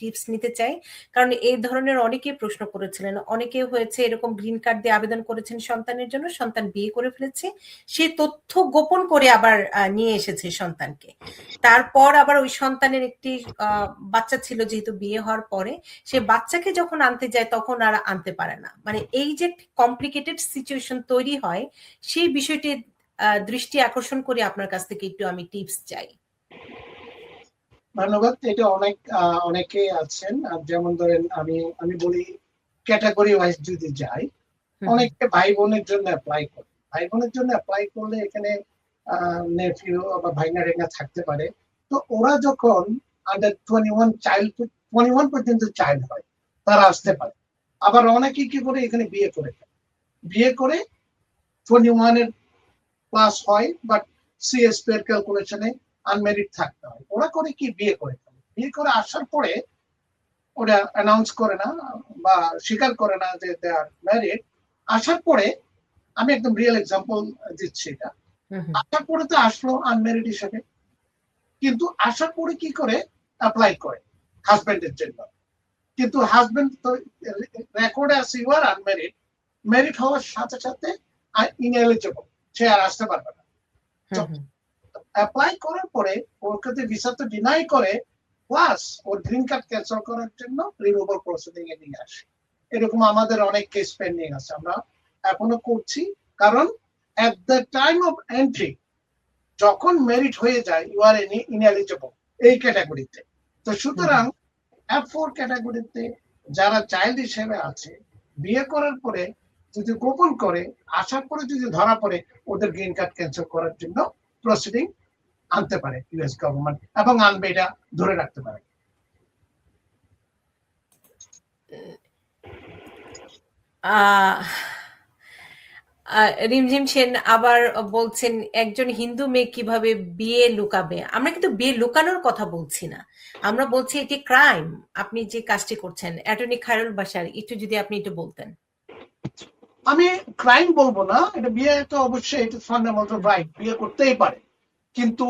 Tips নিতে চাই। কারণ এই ধরনের অনেকেই প্রশ্ন করেছিলেন। অনেকে হয়েছে এরকম গ্রিন কার্ড দিয়ে আবেদন করেছেন সন্তানের জন্য, সন্তান বিয়ে করে ফেলেছে। সে তথ্য গোপন করে আবার নিয়ে এসেছে সন্তানকে। তারপর আবার ওই সন্তানের একটি বাচ্চা ছিল, যেহেতু বিয়ে হওয়ার পরে সে বাচ্চাকে যখন আনতে যায় তখন আর আনতে পারে না। মানে এই যে কমপ্লিকেটেড সিচুয়েশন তৈরি হয়, সেই বিষয়টি দৃষ্টি আকর্ষণ করে আপনার কাছ থেকে একটু আমি টিপস চাই। ধন্যবাদ। এটা অনেকে আছেন, যেমন ধরেন আমি বলি ক্যাটাগরি ওয়াইজ যদি যাই, অনেকে ভাই বোনের জন্য অ্যাপ্লাই করে। ভাই বোনের জন্য অ্যাপ্লাই করলে এখানে নেফিউ বা ভাইনা রেঙ্গা থাকতে পারে। তো ওরা যখন আন্ডার 21 পর্যন্ত চাইল্ড হয়, তারা আসতে পারে। আবার অনেকে কি করে এখানে বিয়ে করে 21 এর প্লাস হয়, বাট সিএসপি এর ক্যালকুলেশনে আনমেরিড থাকতে হয়। ওরা করে কি বিয়ে করে আসার পরে ওরা অ্যানাউন্স করে না বা স্বীকার করে না যে দে আর ম্যারিড। আসার পরে আমি একদম রিয়েল এক্সাম্পল দিচ্ছি, এটা আসার পরে তো আসলো আনমেরিড হিসেবে, কিন্তু আসার পরে কি করে অ্যাপ্লাই করে হাজবেন্ডের জন্য, কিন্তু হাজবেন্ড তো রেকর্ডে আছে ইউ আর আনমেরিড। ম্যারিড হওয়ার সাথে সাথে ইনএলিজিবল, সে আর আসতে পারবে না। অ্যাপ্লাই করার পরে ওর কাছে ভিসা তো ডিনাই করে, প্লাস ওর গ্রিন কার্ড ক্যান্সেল করার জন্য রিমুভাল প্রসিডিং এ নিয়ে আসে। এরকম আমাদের অনেক কেস পেন্ডিং আছে, আমরা এখনো করছি। কারণ at the time of entry যখন মেরিট হয়ে যায় ইউ আর ইনএলিজিবল এই ক্যাটাগরিতে। তো সুতরাং F4 ক্যাটাগরিতে যারা চাইল্ড হিসেবে আছে, বিয়ে করার পরে যদি গোপন করে আসার পরে যদি ধরা পড়ে, ওদের গ্রিন কার্ড ক্যান্সেল করার জন্য প্রসিডিং আনতে পারে ইউএস গভর্নমেন্ট, এবং আনবে, এটা ধরে রাখতে পারে। রিমঝিম সেন আবার বলছেন, একজন হিন্দু মেয়ে কিভাবে বিয়ে লুকাবে? আমরা কিন্তু বিয়ে লুকানোর কথা বলছি না, আমরা বলছি এটি ক্রাইম। আপনি যে কাজটি করছেন, অ্যাটর্নি খায়রুল বাশার, একটু যদি আপনি একটু বলতেন। আমি ক্রাইম বলবো না, এটা বিয়ে তো অবশ্যই এটা ফান্ডামেন্টাল রাইট, বিয়ে করতেই পারে, কিন্তু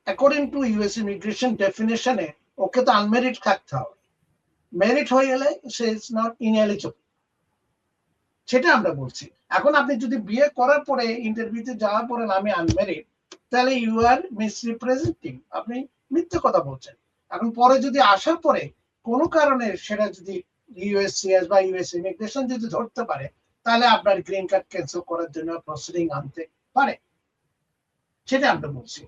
অ্যাকর্ডিং টু ইউএস ইমিগ্রেশন ডেফিনেশনে ওকে তো আনমেরিড থাকতে হবে। মেরিট হয়ে গেলে সে ইজ নট ইনএলিজিবল, সেটা আমরা বলছি। এখন আপনি যদি বিয়ে করার পরে ইন্টারভিউতে যাওয়ার পরে আমি আনমেরিড, তাহলে ইউ আর মিসরিপ্রেজেন্টিং, আপনি মিথ্যে কথা বলছেন। এখন পরে যদি আসার পরে কোনো কারণে সেটা যদি ইউএসসিএস বা ইউএস ইমিগ্রেশন যদি ধরতে পারে, তাহলে আপনার গ্রিন কার্ড ক্যান্সেল করার জন্য প্রসিডিং আনতে পারে, সেটা আমরা বলছি।